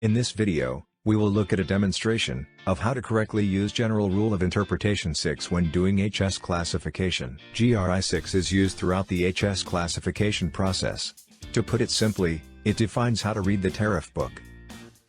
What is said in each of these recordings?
In this video, we will look at a demonstration of how to correctly use General Rule of Interpretation 6 when doing HS classification. GRI 6 is used throughout the HS classification process. To put it simply, it defines how to read the tariff book.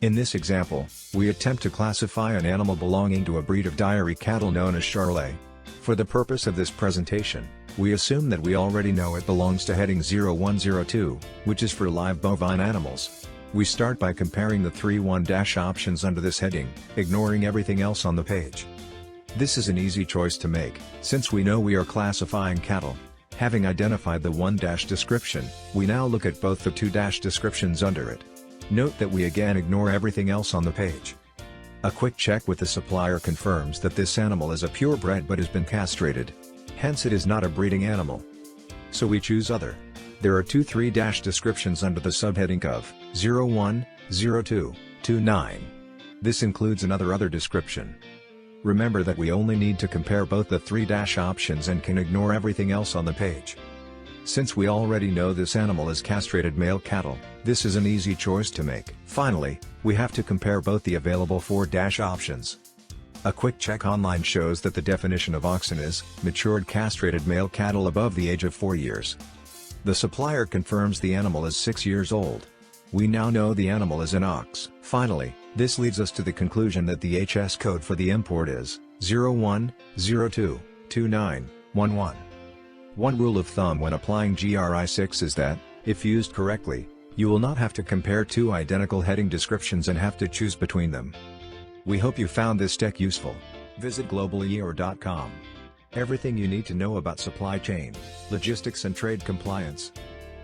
In this example, we attempt to classify an animal belonging to a breed of dairy cattle known as Charolais. For the purpose of this presentation, we assume that we already know it belongs to heading 0102, which is for live bovine animals. We start by comparing the 3 1- options under this heading, ignoring everything else on the page. This is an easy choice to make, since we know we are classifying cattle. Having identified the 1- description, we now look at both the 2- descriptions under it. Note that we again ignore everything else on the page. A quick check with the supplier confirms that this animal is a purebred but has been castrated. Hence it is not a breeding animal. So we choose Other. There are 2 3- descriptions under the subheading of 01, 02, 29. This includes another Other description. Remember that we only need to compare both the 3- options and can ignore everything else on the page. Since we already know this animal is castrated male cattle, this is an easy choice to make. Finally, we have to compare both the available 4- options. A quick check online shows that the definition of oxen is matured castrated male cattle above the age of 4 years. The supplier confirms the animal is 6 years old. We now know the animal is an ox. Finally, this leads us to the conclusion that the HS code for the import is 01, 02, 29, 11. One rule of thumb when applying GRI 6 is that, if used correctly, you will not have to compare 2 identical heading descriptions and have to choose between them. We hope you found this tech useful. Visit globaleor.com. Everything you need to know about supply chain, logistics and trade compliance.